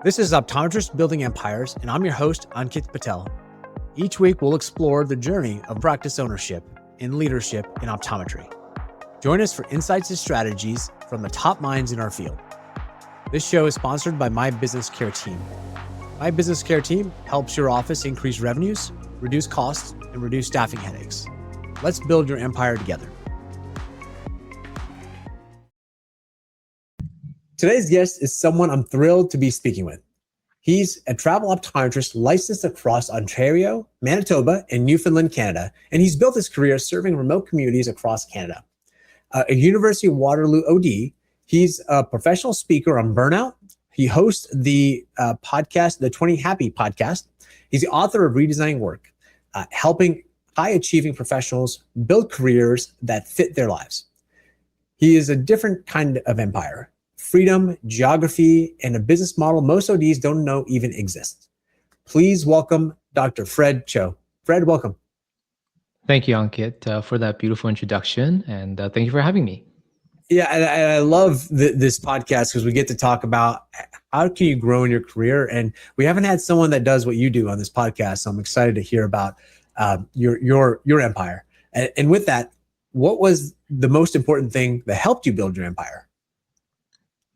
This is Optometrists Building Empires, and I'm your host, Ankit Patel. Each week, we'll explore the journey of practice ownership and leadership in optometry. Join us for insights and strategies from the top minds in our field. This show is sponsored by My Business Care Team. My Business Care Team helps your office increase revenues, reduce costs, and reduce staffing headaches. Let's build your empire together. Today's guest is someone I'm thrilled to be speaking with. He's a travel optometrist licensed across Ontario, Manitoba, and Newfoundland, Canada, and he's built his career serving remote communities across Canada. A University of Waterloo OD, he's a professional speaker on burnout. He hosts the podcast, the 20 Happy podcast. He's the author of Redesigning Work, helping high-achieving professionals build careers that fit their lives. He is a different kind of empire. Freedom, geography, and a business model most ODs don't know even exists. Please welcome Dr. Fred Cho. Fred, welcome. Thank you, Ankit, for that beautiful introduction, and thank you for having me. Yeah, and I love this podcast because we get to talk about how can you grow in your career, and we haven't had someone that does what you do on this podcast, so I'm excited to hear about your empire. And with that, what was the most important thing that helped you build your empire?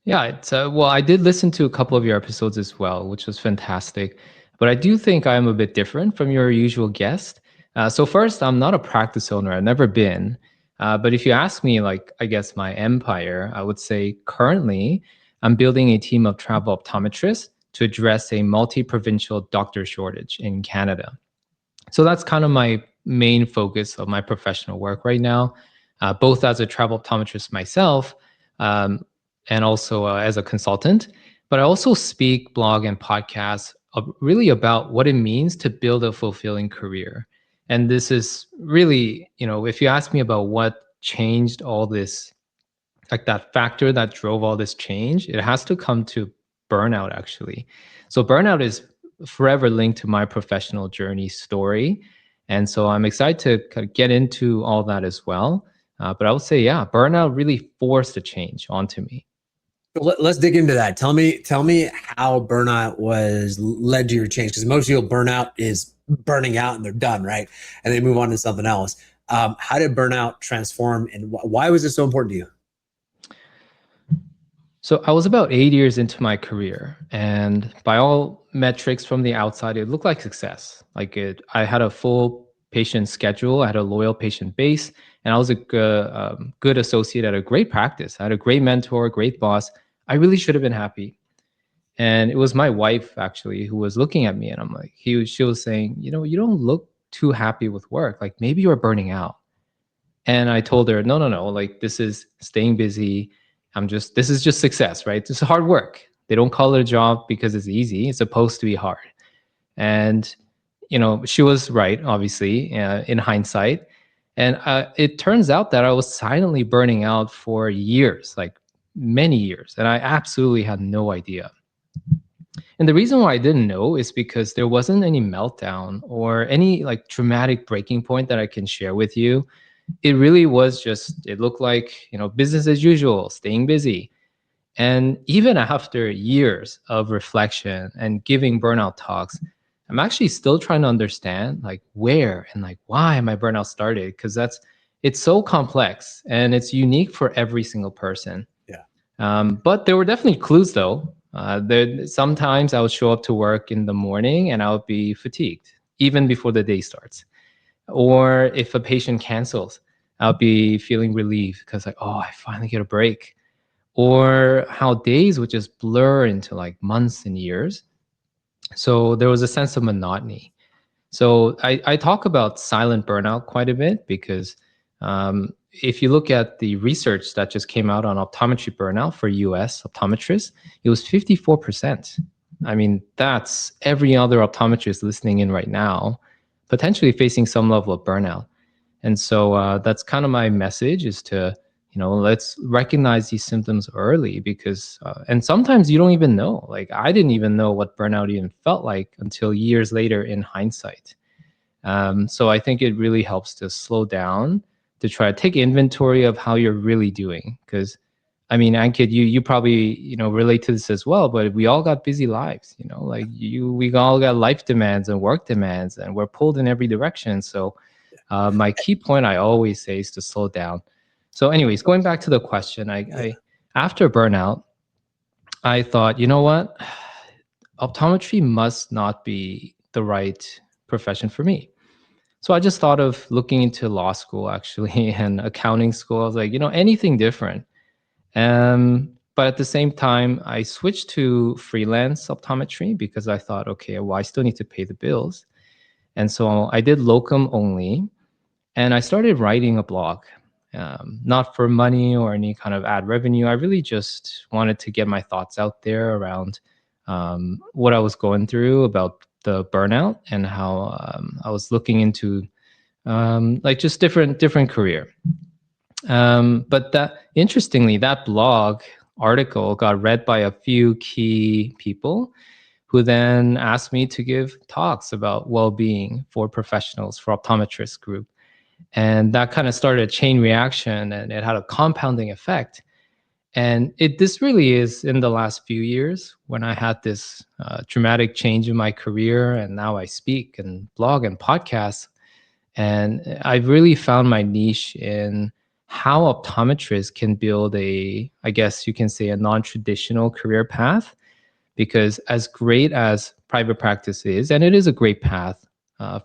Yeah, well, I did listen to a couple of your episodes as well, which was fantastic. But I do think I'm a bit different from your usual guest. So first, I'm not a practice owner. I've never been. But if you ask me, I guess my empire, I would say currently I'm building a team of travel optometrists to address a multi-provincial doctor shortage in Canada. So that's kind of my main focus of my professional work right now, both as a travel optometrist myself, and also as a consultant. But I also speak, blog, and podcast really about what it means to build a fulfilling career. And this is really, if you ask me about what changed all this, like that factor that drove all this change, it has to come to burnout, actually. So burnout is forever linked to my professional journey story. And so I'm excited to kind of get into all that as well. But I would say, yeah, burnout really forced a change onto me. Let's dig into that. Tell me how burnout was led to your change, because most people burnout is burning out and they're done, right? And they move on to something else. How did burnout transform, and why was it so important to you? So I was about 8 years into my career, and by all metrics from the outside, it looked like success. I had a full patient schedule, I had a loyal patient base, and I was a good associate at a great practice. I had a great mentor, great boss. I really should have been happy. And it was my wife actually who was looking at me, and I'm like, she was saying, you don't look too happy with work. Like maybe you're burning out. And I told her, no. Like this is staying busy. This is just success, right? This is hard work. They don't call it a job because it's easy. It's supposed to be hard. And, she was right, obviously, in hindsight. And it turns out that I was silently burning out for years, like many years. And I absolutely had no idea. And the reason why I didn't know is because there wasn't any meltdown or any dramatic breaking point that I can share with you. It really was it looked like, business as usual, staying busy. And even after years of reflection and giving burnout talks, I'm actually still trying to understand where and why my burnout started, because it's so complex and it's unique for every single person. Yeah. But there were definitely clues though. Sometimes I would show up to work in the morning and I would be fatigued even before the day starts. Or if a patient cancels, I'll be feeling relieved because I finally get a break. Or how days would just blur into months and years. So there was a sense of monotony. So I talk about silent burnout quite a bit because if you look at the research that just came out on optometry burnout for US optometrists, it was 54%. I mean, that's every other optometrist listening in right now, potentially facing some level of burnout. And so that's kind of my message is to, let's recognize these symptoms early because, and sometimes you don't even know, I didn't even know what burnout even felt like until years later in hindsight. So I think it really helps to slow down, to try to take inventory of how you're really doing. Because I mean, Ankit, you probably, relate to this as well, but we all got busy lives, like we all got life demands and work demands, and we're pulled in every direction. So my key point I always say is to slow down. So anyways, going back to the question, Yeah. I after burnout, I thought, you know what? Optometry must not be the right profession for me. So I just thought of looking into law school actually and accounting school. I was like, anything different. But at the same time, I switched to freelance optometry because I thought, okay, well, I still need to pay the bills. And so I did locum only, and I started writing a blog, not for money or any kind of ad revenue. I really just wanted to get my thoughts out there around what I was going through about the burnout and how I was looking into like just different career. But that interestingly, that blog article got read by a few key people who then asked me to give talks about well-being for professionals for optometrists group. And that kind of started a chain reaction, and it had a compounding effect. And this really is in the last few years when I had this dramatic change in my career, and now I speak and blog and podcast. And I've really found my niche in how optometrists can build I guess you can say, a non-traditional career path. Because as great as private practice is, and it is a great path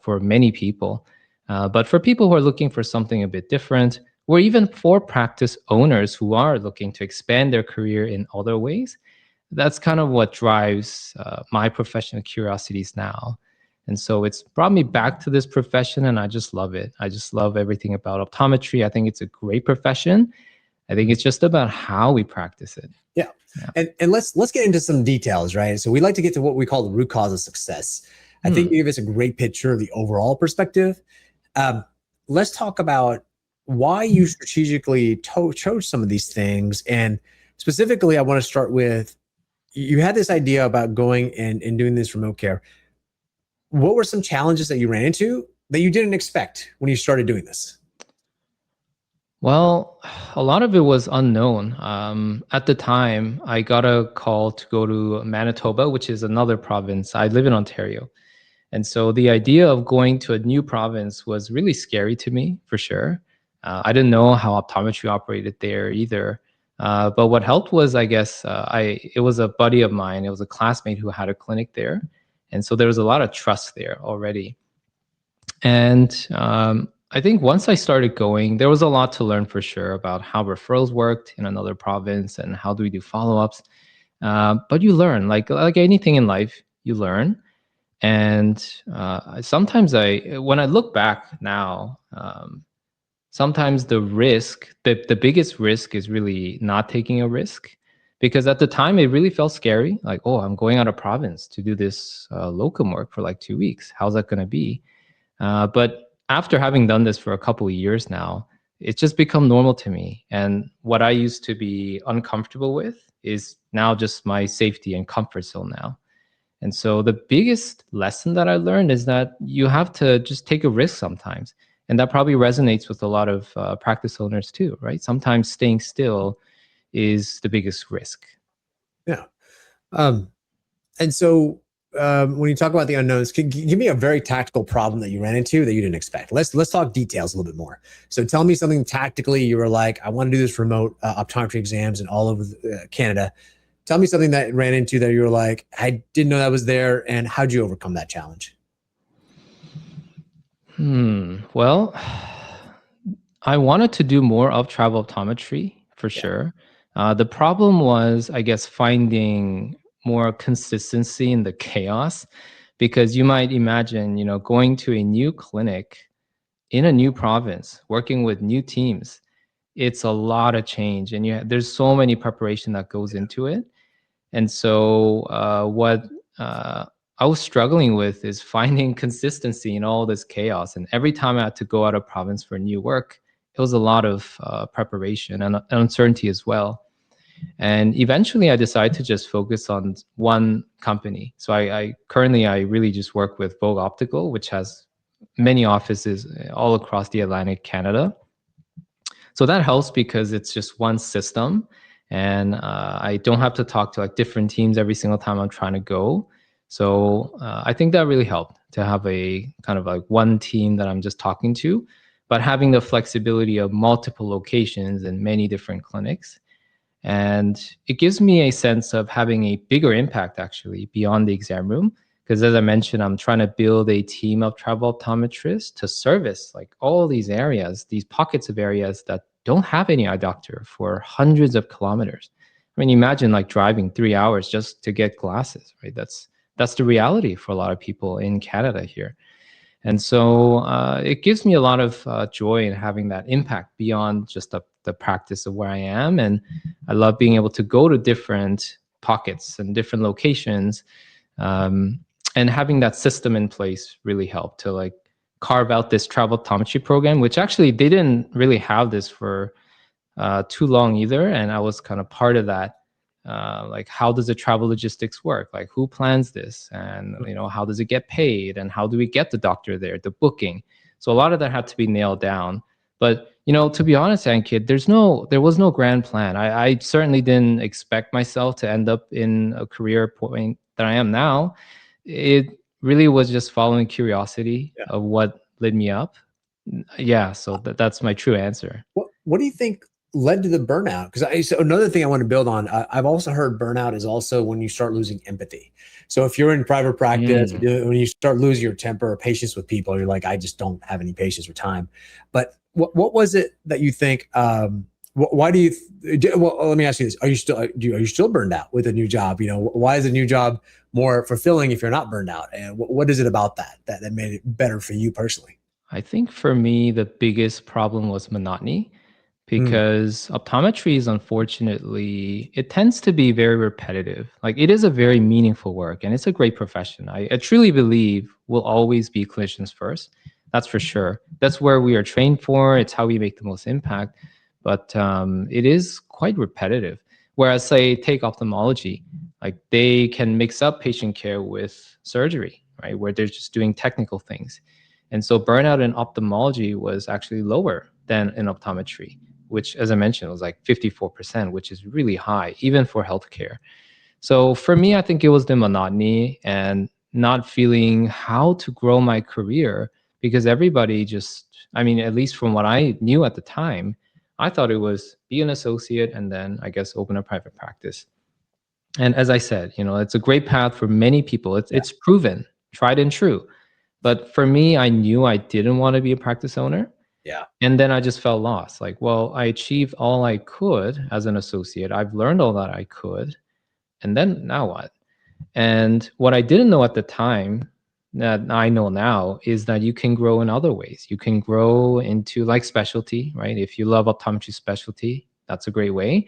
for many people, but for people who are looking for something a bit different, or even for practice owners who are looking to expand their career in other ways, that's kind of what drives my professional curiosities now. And so it's brought me back to this profession, and I just love it. I just love everything about optometry. I think it's a great profession. I think it's just about how we practice it. Yeah. Yeah. And let's get into some details, right? So we like to get to what we call the root cause of success. I think you give us a great picture of the overall perspective. Let's talk about why you strategically chose some of these things. And specifically, I want to start with, you had this idea about going and doing this remote care. What were some challenges that you ran into that you didn't expect when you started doing this? Well, a lot of it was unknown. At the time, I got a call to go to Manitoba, which is another province. I live in Ontario. And so the idea of going to a new province was really scary to me, for sure. I didn't know how optometry operated there either. But what helped was, I guess, it was a buddy of mine. It was a classmate who had a clinic there. And so there was a lot of trust there already. And I think once I started going, there was a lot to learn for sure about how referrals worked in another province and how do we do follow-ups. But you learn, like anything in life, you learn. And sometimes when I look back now, sometimes the biggest risk is really not taking a risk. Because at the time, it really felt scary. Like, oh, I'm going out of province to do this locum work for like 2 weeks. How's that going to be? But after having done this for a couple of years now, it's just become normal to me. And what I used to be uncomfortable with is now just my safety and comfort zone now. And so the biggest lesson that I learned is that you have to just take a risk sometimes. And that probably resonates with a lot of practice owners too, right? Sometimes staying still is the biggest risk. Yeah. And so when you talk about the unknowns, give me a very tactical problem that you ran into that you didn't expect. Let's talk details a little bit more. So tell me something tactically. You were like, I want to do this remote optometry exams in all over Canada. Tell me something that ran into that you were like, I didn't know that was there, and how'd you overcome that challenge? Well, I wanted to do more of travel optometry for Yeah. sure. The problem was, I guess, finding more consistency in the chaos, because you might imagine, going to a new clinic in a new province, working with new teams. It's a lot of change, and there's so many preparation that goes into it. And so, what I was struggling with is finding consistency in all this chaos. And every time I had to go out of province for new work, it was a lot of preparation and uncertainty as well. And eventually, I decided to just focus on one company. So I currently I really just work with Vogue Optical, which has many offices all across the Atlantic Canada. So that helps because it's just one system, and I don't have to talk to like different teams every single time I'm trying to go. So I think that really helped to have a kind of like one team that I'm just talking to, but having the flexibility of multiple locations and many different clinics. And it gives me a sense of having a bigger impact actually beyond the exam room. Because as I mentioned, I'm trying to build a team of travel optometrists to service like all these areas, these pockets of areas that don't have any eye doctor for hundreds of kilometers. I mean, imagine like driving 3 hours just to get glasses, right? That's the reality for a lot of people in Canada here. And so it gives me a lot of joy in having that impact beyond just the practice of where I am. And I love being able to go to different pockets and different locations. Um, and having that system in place really helped to like carve out this travel optometry program, which actually they didn't really have this for too long either. And I was kind of part of that. Like, how does the travel logistics work? Like, who plans this? And, how does it get paid? And how do we get the doctor there, the booking? So a lot of that had to be nailed down. But, to be honest, Ankit, there was no grand plan. I certainly didn't expect myself to end up in a career point that I am now. It really was just following curiosity of what led me up. Yeah. So that's my true answer. What do you think led to the burnout? Because so another thing I want to build on, I've also heard burnout is also when you start losing empathy. So if you're in private practice, when you start losing your temper or patience with people, you're like, I just don't have any patience or time. But what was it that you think? Why do you? Well, let me ask you this: are you still burned out with a new job? Why is a new job more fulfilling if you're not burned out? And what is it about that made it better for you personally? I think for me, the biggest problem was monotony Mm, because optometry is unfortunately, it tends to be very repetitive. Like it is a very meaningful work and it's a great profession. I truly believe we'll always be clinicians first. That's for sure. That's where we are trained for. It's how we make the most impact. But it is quite repetitive. Whereas, say, take ophthalmology, like they can mix up patient care with surgery, right? Where they're just doing technical things. And so burnout in ophthalmology was actually lower than in optometry, which, as I mentioned, was like 54%, which is really high, even for healthcare. So for me, I think it was the monotony and not feeling how to grow my career because everybody just, I mean, at least from what I knew at the time, I thought it was be an associate and then I guess open a private practice. And as I said, it's a great path for many people. It's yeah, it's proven, tried and true. But for me, I knew I didn't want to be a practice owner. yeah, And then I just felt lost. Like, well, I achieved all I could as an associate. I've learned all that I could. And then now what? And what I didn't know at the time that I know now is that you can grow in other ways. You can grow into like specialty, right? If you love optometry specialty, that's a great way,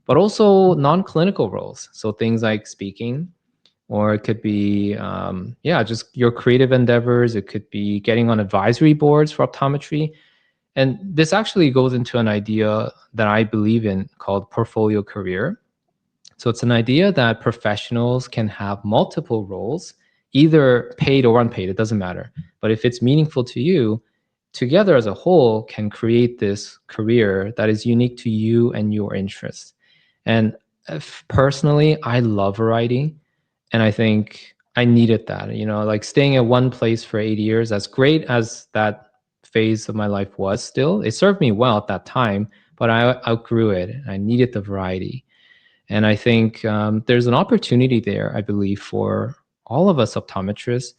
but also non-clinical roles. So things like speaking, or it could be, just your creative endeavors. It could be getting on advisory boards for optometry. And this actually goes into an idea that I believe in called portfolio career. So it's an idea that professionals can have multiple roles, either paid or unpaid, it doesn't matter. But if it's meaningful to you, together as a whole can create this career that is unique to you and your interests. And personally, I love variety. And I think I needed that, like staying at one place for 8 years, as great as that phase of my life was still, it served me well at that time, but I outgrew it. I needed the variety. And I think there's an opportunity there, I believe, for all of us optometrists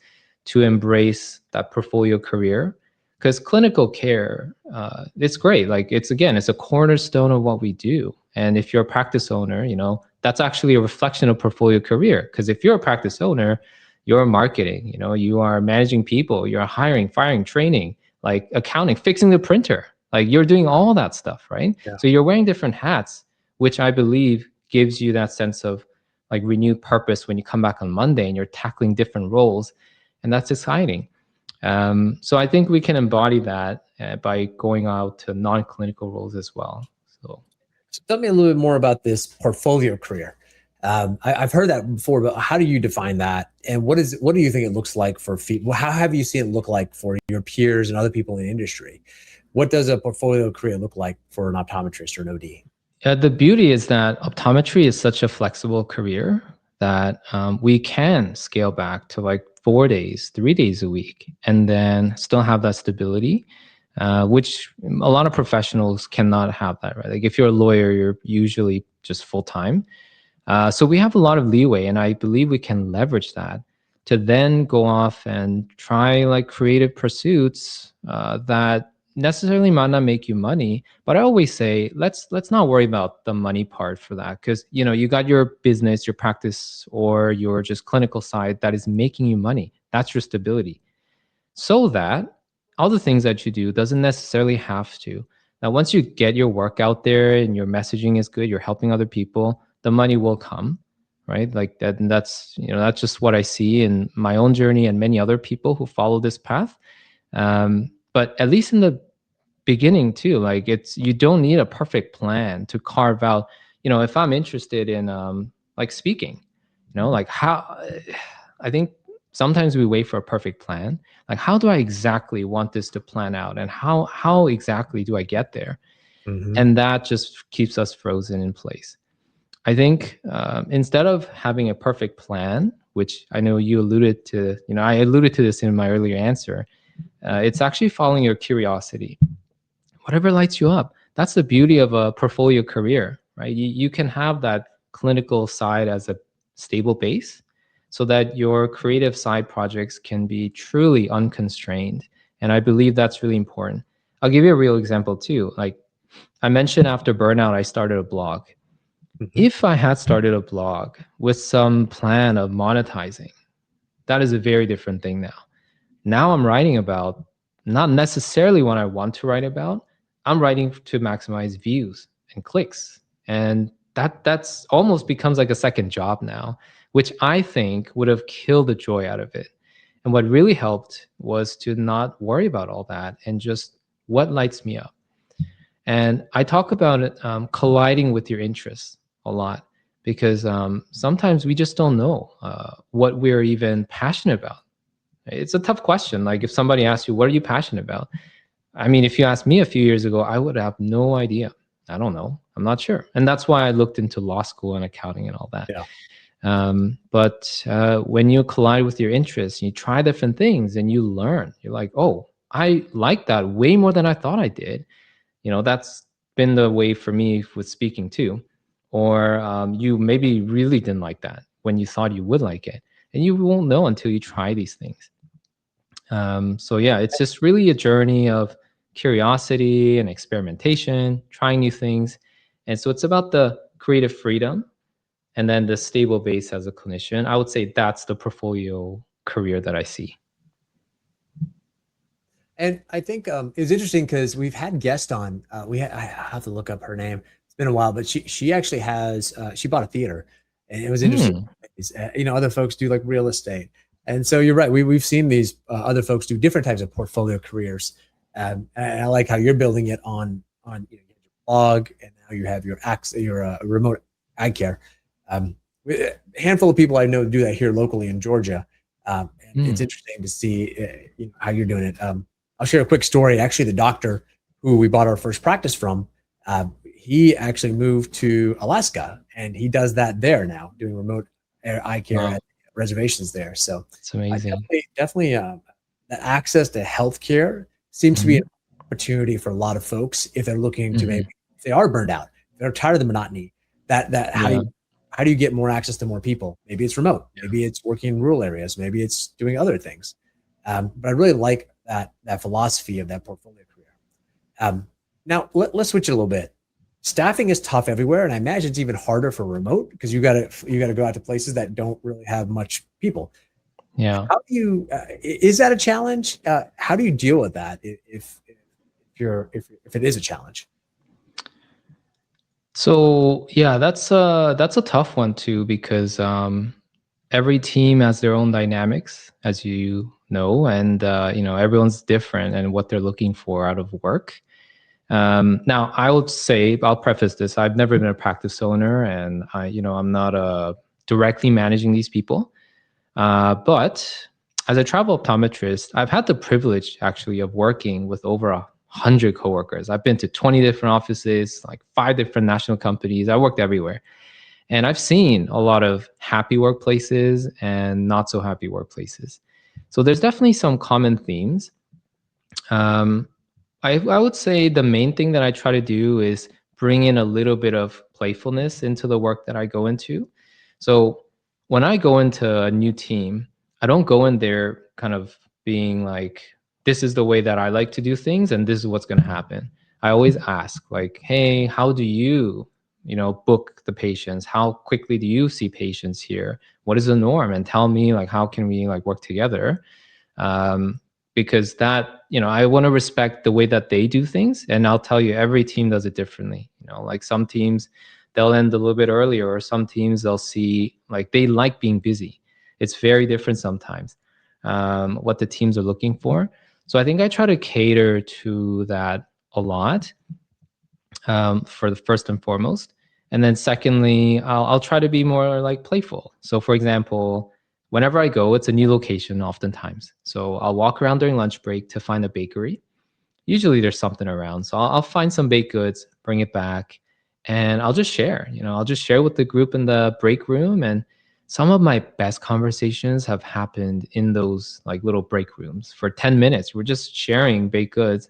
to embrace that portfolio career because clinical care, it's great. Like it's a cornerstone of what we do. And if you're a practice owner, that's actually a reflection of portfolio career. Because if you're a practice owner, you're marketing, you are managing people, you're hiring, firing, training, like accounting, fixing the printer. Like you're doing all that stuff, right? yeah. So you're wearing different hats, which I believe gives you that sense of like renewed purpose when you come back on Monday and you're tackling different roles, and that's exciting. So I think we can embody that by going out to non-clinical roles as well. So tell me a little bit more about this portfolio career. I've heard that before, but how do you define that? And what do you think it looks like for how have you seen it look like for your peers and other people in the industry? What does a portfolio career look like for an optometrist or an OD? The beauty is that optometry is such a flexible career that we can scale back to like 4 days, 3 days a week, and then still have that stability, which a lot of professionals cannot have that, right? Like if you're a lawyer, you're usually just full time. So we have a lot of leeway, and I believe we can leverage that to then go off and try like creative pursuits that necessarily might not make you money. But I always say let's not worry about the money part for that, because you got your business, your practice, or your just clinical side that is making you money. That's your stability, so that all the things that you do doesn't necessarily have to. Now, once you get your work out there and your messaging is good, you're helping other people, the money will come, right? Like that, and that's just what I see in my own journey and many other people who follow this path. But at least in the beginning too, like you don't need a perfect plan to carve out. If I'm interested in like speaking, like how I think sometimes we wait for a perfect plan. Like, how do I exactly want this to plan out, and how exactly do I get there? Hmm. And that just keeps us frozen in place. I think instead of having a perfect plan, which I know you alluded to, I alluded to this in my earlier answer, it's actually following your curiosity, whatever lights you up. That's the beauty of a portfolio career, right? You can have that clinical side as a stable base so that your creative side projects can be truly unconstrained. And I believe that's really important. I'll give you a real example too. Like I mentioned, after burnout, I started a blog. Hmm. If I had started a blog with some plan of monetizing, that is a very different thing now. Now I'm writing about not necessarily what I want to write about. I'm writing to maximize views and clicks. And that's almost becomes like a second job now, which I think would have killed the joy out of it. And what really helped was to not worry about all that and just what lights me up. And I talk about it colliding with your interests a lot, because sometimes we just don't know what we're even passionate about. It's a tough question. Like if somebody asks you, what are you passionate about? I mean, if you asked me a few years ago, I would have no idea. I don't know. I'm not sure. And that's why I looked into law school and accounting and all that. Yeah. But when you collide with your interests, you try different things and you learn. You're like, oh, I like that way more than I thought I did. That's been the way for me with speaking too. Or you maybe really didn't like that when you thought you would like it. And you won't know until you try these things. So yeah, it's just really a journey of curiosity and experimentation, trying new things. And so it's about the creative freedom and then the stable base as a clinician. I would say that's the portfolio career that I see. And I think it was interesting because we've had guests on. I have to look up her name. It's been a while, but she actually has she bought a theater, and it was interesting. Hmm. Other folks do like real estate, and so you're right. We've seen these other folks do different types of portfolio careers. And I like how you're building it on your blog, and now you have your remote eye care. A handful of people I know do that here locally in Georgia, and it's Hmm. interesting to see how you're doing it. I'll share a quick story. Actually, the doctor who we bought our first practice from, he actually moved to Alaska, and he does that there now, doing remote eye care Wow, at reservations there. So it's amazing. definitely, the access to healthcare seems to be an Mhm. opportunity for a lot of folks if they're looking to maybe Mhm. if they are burned out, they're tired of the monotony. That Yeah. how do you get more access to more people? Maybe it's remote. Maybe it's working in rural areas. Maybe it's doing other things. But I really like that philosophy of that portfolio career. Um, Now let's switch it a little bit. Staffing is tough everywhere, and I imagine it's even harder for remote because you got to go out to places that don't really have much people. Yeah. How do you is that a challenge? How do you deal with that if it is a challenge? So yeah, that's a tough one too, because every team has their own dynamics, as you know, and everyone's different and what they're looking for out of work. Now, I would say, I'll preface this: I've never been a practice owner, and I'm not directly managing these people. But as a travel optometrist, I've had the privilege actually of working with over 100 coworkers. I've been to 20 different offices, like 5 different national companies. I worked everywhere. And I've seen a lot of happy workplaces and not so happy workplaces. So there's definitely some common themes. Um, I would say the main thing that I try to do is bring in a little bit of playfulness into the work that I go into. So when I go into a new team, I don't go in there kind of being like, this is the way that I like to do things and this is what's going to happen. I always ask like, hey, how do you, book the patients? How quickly do you see patients here? What is the norm? And tell me like, how can we like work together? um, because that, I want to respect the way that they do things. And I'll tell you, every team does it differently. Like some teams, they'll end a little bit earlier, or some teams they'll see like they like being busy. It's very different sometimes, what the teams are looking for. So I think I try to cater to that a lot, for the first and foremost. And then secondly, I'll try to be more like playful. So for example, whenever I go, it's a new location oftentimes. So I'll walk around during lunch break to find a bakery. Usually there's something around. So I'll find some baked goods, bring it back, and I'll just share. I'll just share with the group in the break room. And some of my best conversations have happened in those like little break rooms for 10 minutes. We're just sharing baked goods.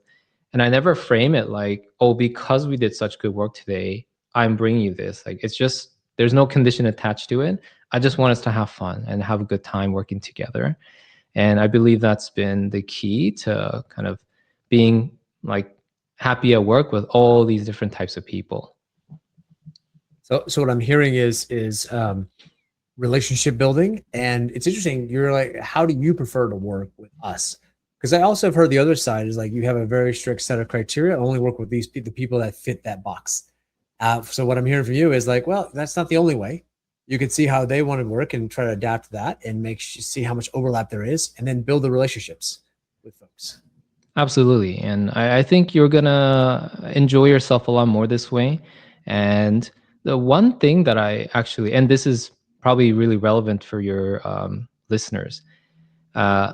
And I never frame it like, oh, because we did such good work today, I'm bringing you this. Like, it's just, there's no condition attached to it. I just want us to have fun and have a good time working together. And I believe that's been the key to kind of being like happy at work with all these different types of people. So what I'm hearing is relationship building, and it's interesting. You're like, how do you prefer to work with us? Because I also have heard the other side is like you have a very strict set of criteria. Only work with the people that fit that box. So what I'm hearing from you is like, well, that's not the only way. You can see how they want to work and try to adapt to that, and see how much overlap there is, and then build the relationships with folks. Absolutely. And I think you're going to enjoy yourself a lot more this way. And the one thing that I actually, and this is probably really relevant for your listeners, uh,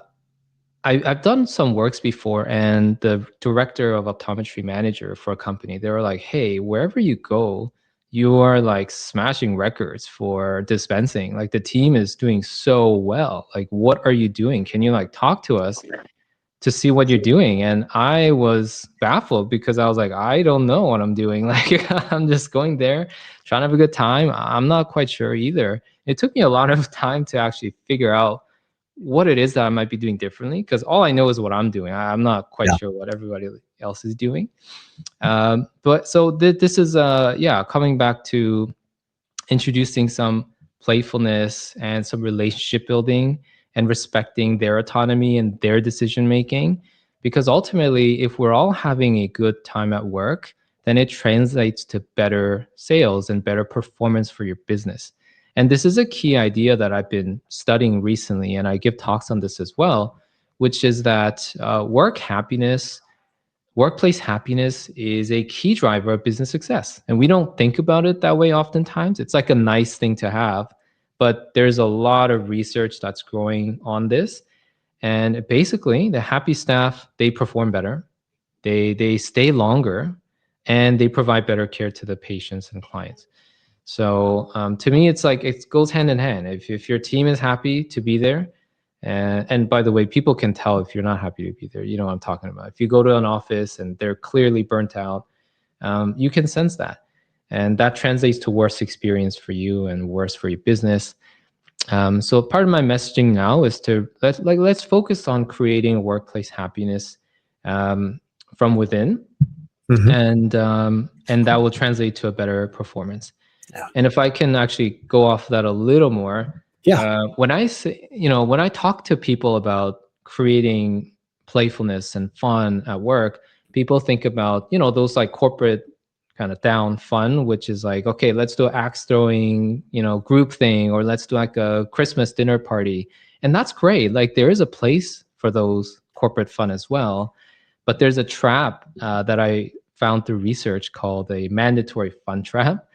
I've done some works before, and the director of optometry manager for a company, they were like, hey, wherever you go, you are like smashing records for dispensing. Like the team is doing so well. Like, what are you doing? Can you like talk to us to see what you're doing? And I was baffled because I was like, I don't know what I'm doing. Like, I'm just going there, trying to have a good time. I'm not quite sure either. It took me a lot of time to actually figure out what it is that I might be doing differently, because all I know is what I'm doing. I'm not quite sure what everybody else is doing. But so this is coming back to introducing some playfulness and some relationship building and respecting their autonomy and their decision making. Because ultimately, if we're all having a good time at work, then it translates to better sales and better performance for your business. And this is a key idea that I've been studying recently, and I give talks on this as well, which is that workplace happiness is a key driver of business success. And we don't think about it that way oftentimes. It's like a nice thing to have, but there's a lot of research that's growing on this. And basically, the happy staff, they perform better, they stay longer, and they provide better care to the patients and clients. So to me, it's like it goes hand in hand. If your team is happy to be there, and by the way, people can tell if you're not happy to be there. You know what I'm talking about. If you go to an office and they're clearly burnt out, you can sense that. And that translates to worse experience for you and worse for your business. So part of my messaging now is to let's focus on creating a workplace happiness from within, and that will translate to a better performance. Yeah. And if I can actually go off that a little more, when I talk to people about creating playfulness and fun at work, people think about, those like corporate kind of down fun, which is like, okay, let's do an axe throwing, group thing, or let's do like a Christmas dinner party. And that's great. Like there is a place for those corporate fun as well. But there's a trap that I found through research called a mandatory fun trap,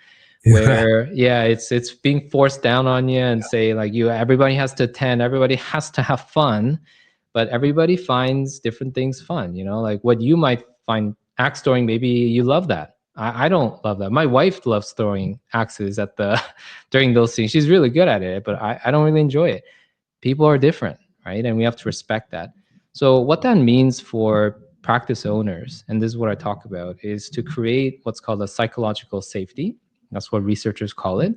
where it's being forced down on you and say like everybody has to attend, everybody has to have fun, but everybody finds different things fun. Like what you might find axe throwing, maybe you love that. I don't love that. My wife loves throwing axes at the during those things. She's really good at it, but I don't really enjoy it. People are different, right? And we have to respect that. So what that means for practice owners, and this is what I talk about, is to create what's called a psychological safety. That's what researchers call it.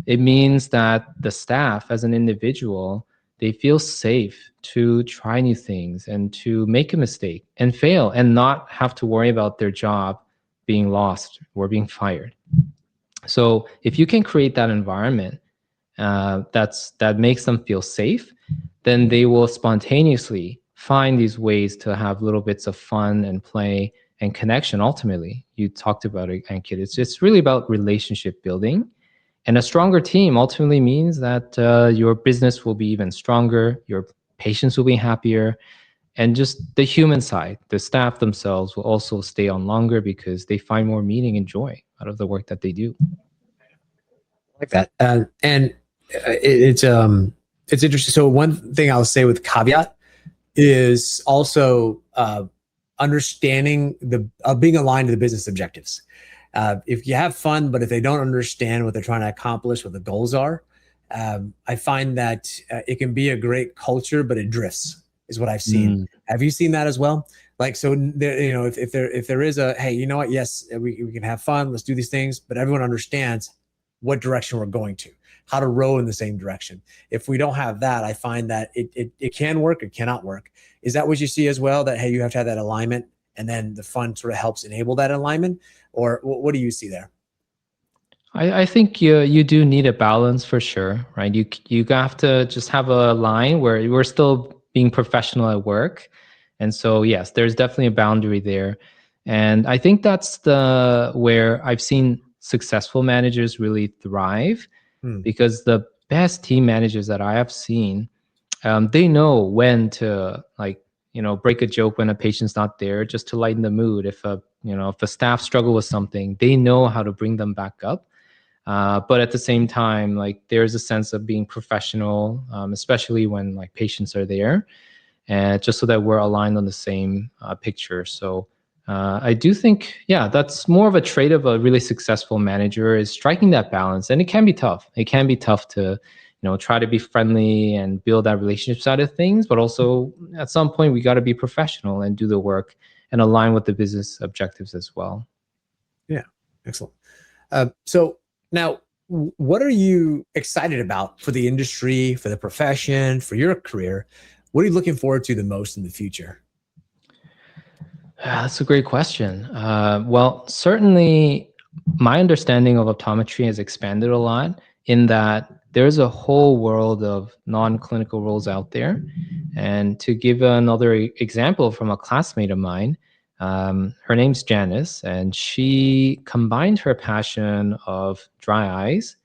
It means that the staff as an individual, they feel safe to try new things and to make a mistake and fail and not have to worry about their job being lost or being fired. So if you can create that environment that makes them feel safe, then they will spontaneously find these ways to have little bits of fun and play and connection. Ultimately, you talked about it, Ankit. It's really about relationship building, and a stronger team ultimately means that your business will be even stronger, your patients will be happier, and just the human side, the staff themselves will also stay on longer because they find more meaning and joy out of the work that they do. Like that. And it's interesting. So one thing I'll say with caveat is also understanding being aligned to the business objectives. If you have fun, but if they don't understand what they're trying to accomplish, what the goals are, I find that it can be a great culture, but it drifts, is what I've seen. Have you seen that as well? Like, so there, if there is a, hey, you know what? Yes, we can have fun. Let's do these things, but everyone understands what direction we're going to, how to row in the same direction. If we don't have that, I find that it can work, it cannot work. Is that what you see as well? That, hey, you have to have that alignment, and then the fun sort of helps enable that alignment? Or what do you see there? I think you do need a balance for sure, right? You have to just have a line where we're still being professional at work, and so yes, there's definitely a boundary there, and I think that's the where I've seen successful managers really thrive, because the best team managers that I have seen, they know when to, like, break a joke when a patient's not there, just to lighten the mood. If a staff struggle with something, they know how to bring them back up. But at the same time, like, there's a sense of being professional, especially when like patients are there, and just so that we're aligned on the same picture. So I do think, yeah, that's more of a trait of a really successful manager, is striking that balance. And it can be tough. It can be tough to, try to be friendly and build that relationship side of things, but also at some point we got to be professional and do the work and align with the business objectives as well. Yeah, excellent. So now, what are you excited about for the industry, for the profession, for your career? What are you looking forward to the most in the future? That's a great question. Well, certainly my understanding of optometry has expanded a lot, in that there's a whole world of non-clinical roles out there. And to give another example from a classmate of mine, her name's Janice, and she combined her passion of dry eyes,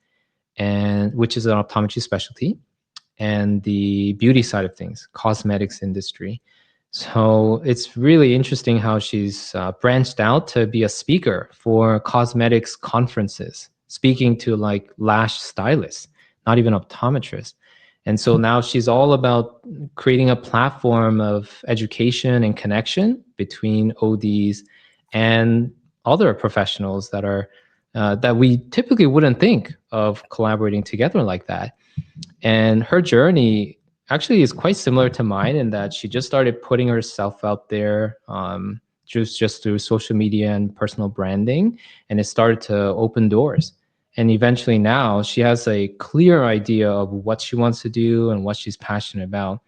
and which is an optometry specialty, and the beauty side of things, cosmetics industry. So it's really interesting how she's branched out to be a speaker for cosmetics conferences, speaking to like lash stylists, not even optometrists. And so now she's all about creating a platform of education and connection between ODs and other professionals that are that we typically wouldn't think of collaborating together like that. And her journey actually is quite similar to mine, in that she just started putting herself out there, just through social media and personal branding, and it started to open doors. And eventually now she has a clear idea of what she wants to do and what she's passionate about.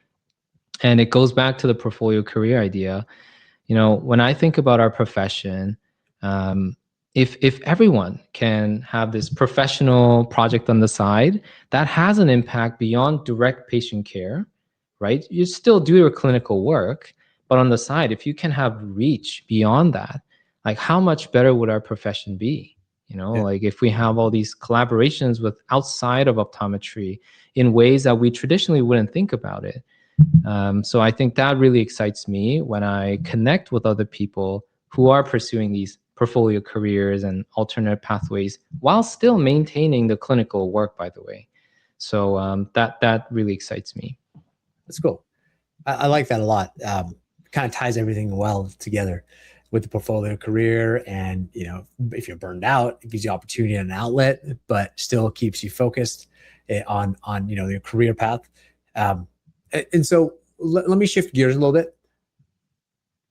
And it goes back to the portfolio career idea. When I think about our profession, um, if everyone can have this professional project on the side that has an impact beyond direct patient care, right? You still do your clinical work, but on the side, if you can have reach beyond that, like, how much better would our profession be? Yeah. Like, if we have all these collaborations with outside of optometry in ways that we traditionally wouldn't think about it. So I think that really excites me when I connect with other people who are pursuing these portfolio careers and alternate pathways while still maintaining the clinical work, by the way. So that really excites me. That's cool. I like that a lot. Kind of ties everything well together. with the portfolio career. And, if you're burned out, it gives you opportunity and an outlet, but still keeps you focused on your career path. And so let me shift gears a little bit.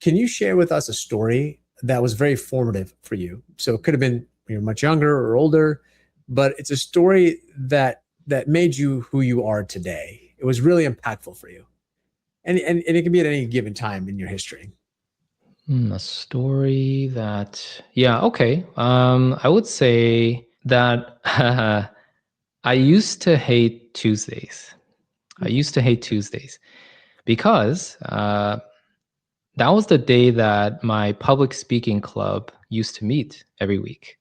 Can you share with us a story that was very formative for you? So it could have been when you're much younger or older, but it's a story that made you who you are today. It was really impactful for you. And it can be at any given time in your history. A story that, yeah, okay. I would say that I used to hate Tuesdays. I used to hate Tuesdays because that was the day that my public speaking club used to meet every week.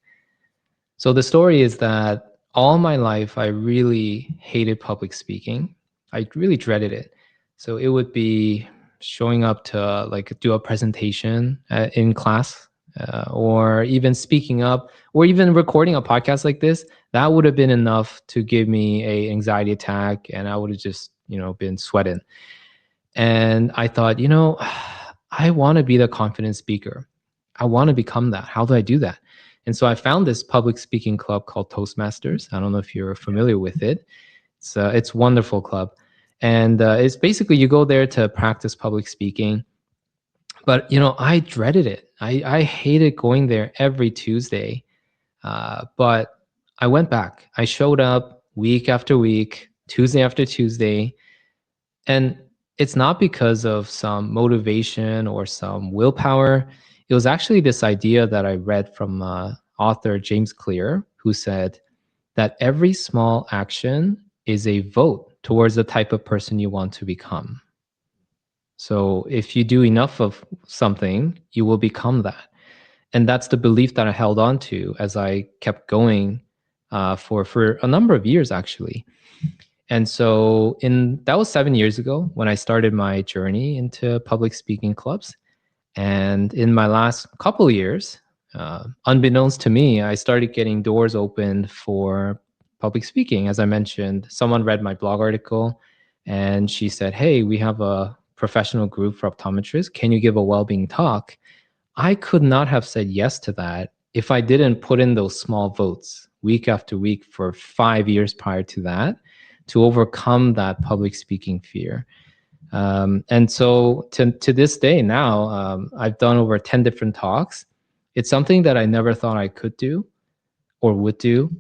So the story is that all my life, I really hated public speaking. I really dreaded it. So it would be showing up to like do a presentation in class, or even speaking up, or even recording a podcast like this. That would have been enough to give me a anxiety attack, and I would have just been sweating. And I thought, I want to be the confident speaker. I want to become that. How do I do that? And so I found this public speaking club called Toastmasters. I don't know if you're familiar with it. It's a wonderful club. And it's basically you go there to practice public speaking. But, I dreaded it. I hated going there every Tuesday. But I went back. I showed up week after week, Tuesday after Tuesday. And it's not because of some motivation or some willpower. It was actually this idea that I read from author James Clear, who said that every small action is a vote towards the type of person you want to become. So if you do enough of something, you will become that. And that's the belief that I held on to as I kept going for a number of years, actually. And so that was 7 years ago when I started my journey into public speaking clubs. And in my last couple of years, unbeknownst to me, I started getting doors opened for public speaking. As I mentioned, someone read my blog article and she said, "Hey, we have a professional group for optometrists. Can you give a well-being talk?" I could not have said yes to that if I didn't put in those small votes week after week for 5 years prior to that to overcome that public speaking fear. And so to this day now, I've done over 10 different talks. It's something that I never thought I could do or would do.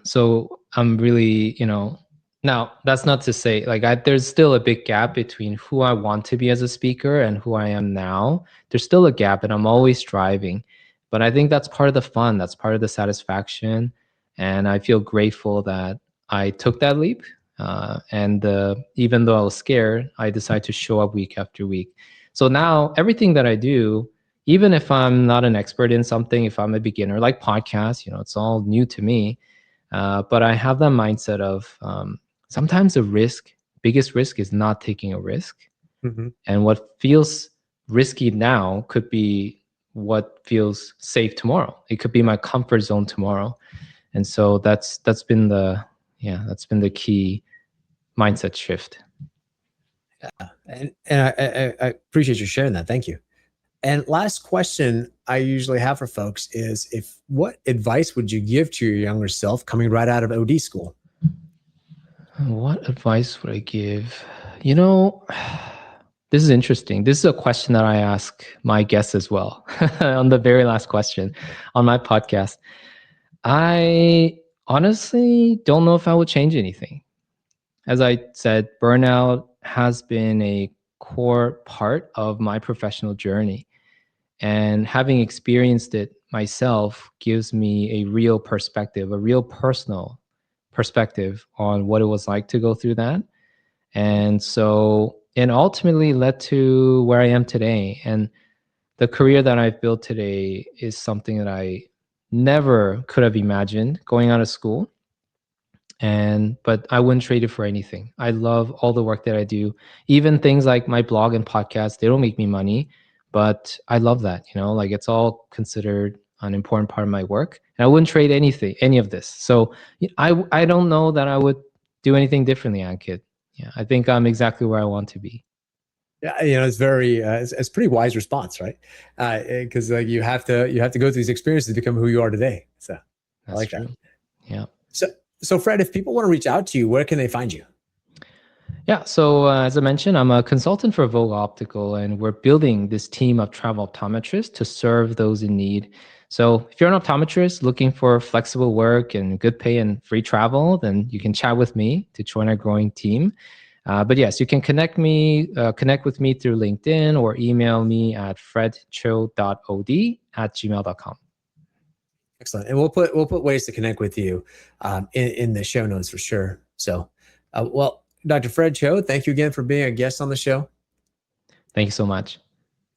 So I'm really, now that's not to say there's still a big gap between who I want to be as a speaker and who I am now. There's still a gap and I'm always striving, but I think that's part of the fun. That's part of the satisfaction. And I feel grateful that I took that leap. And even though I was scared, I decided to show up week after week. So now everything that I do, even if I'm not an expert in something, if I'm a beginner, like podcasts, it's all new to me. But I have that mindset of sometimes the biggest risk is not taking a risk. Mm-hmm. And what feels risky now could be what feels safe tomorrow. It could be my comfort zone tomorrow. And so that's been the key mindset shift. Yeah. And I appreciate you sharing that. Thank you. And last question I usually have for folks is what advice would you give to your younger self coming right out of OD school? What advice would I give? This is interesting. This is a question that I ask my guests as well on the very last question on my podcast. I honestly don't know if I would change anything. As I said, burnout has been a core part of my professional journey. And having experienced it myself gives me a real perspective, a real personal perspective on what it was like to go through that. And so it ultimately led to where I am today. And the career that I've built today is something that I never could have imagined going out of school. But I wouldn't trade it for anything. I love all the work that I do. Even things like my blog and podcast, they don't make me money, but I love that, it's all considered an important part of my work. And I wouldn't trade any of this. So I don't know that I would do anything differently, Ankit. Yeah, I think I'm exactly where I want to be. Yeah, it's very it's pretty wise response, right? Because like you have to go through these experiences to become who you are today. So I That's like that. true. Yeah. So so Fred, if people want to reach out to you, where can they find you? Yeah. So as I mentioned, I'm a consultant for Vogue Optical, and we're building this team of travel optometrists to serve those in need. So if you're an optometrist looking for flexible work and good pay and free travel, then you can chat with me to join our growing team. But yes, you can connect with me through LinkedIn or email me at fredcho.od@gmail.com. Excellent. And we'll put ways to connect with you in the show notes for sure. So, well, Dr. Fred Cho, thank you again for being a guest on the show. Thank you so much.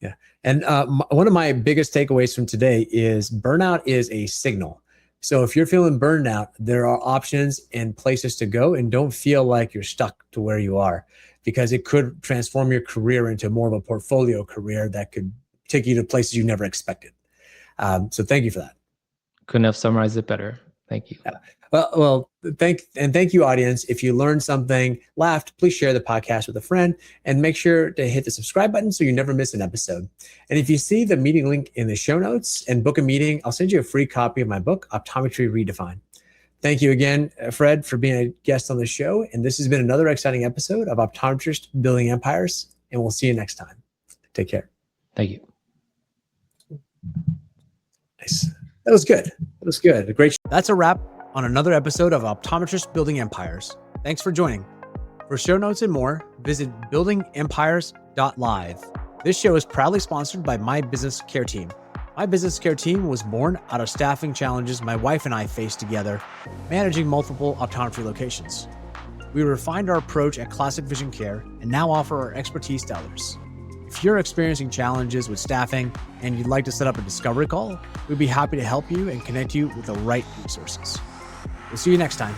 Yeah. And one of my biggest takeaways from today is burnout is a signal. So if you're feeling burned out, there are options and places to go, and don't feel like you're stuck to where you are, because it could transform your career into more of a portfolio career that could take you to places you never expected. So thank you for that. Couldn't have summarized it better. Thank you. Yeah. Well, thank you, audience. If you learned something, laughed, please share the podcast with a friend, and make sure to hit the subscribe button so you never miss an episode. And if you see the meeting link in the show notes and book a meeting, I'll send you a free copy of my book, Optometry Redefined. Thank you again, Fred, for being a guest on the show. And this has been another exciting episode of Optometrists Building Empires. And we'll see you next time. Take care. Thank you. Nice. That was good. That was good. A great. That's a wrap on another episode of Optometrists Building Empires. Thanks for joining. For show notes and more, visit buildingempires.live. This show is proudly sponsored by My Business Care Team. My Business Care Team was born out of staffing challenges my wife and I faced together, managing multiple optometry locations. We refined our approach at Classic Vision Care and now offer our expertise to others. If you're experiencing challenges with staffing and you'd like to set up a discovery call, we'd be happy to help you and connect you with the right resources. We'll see you next time.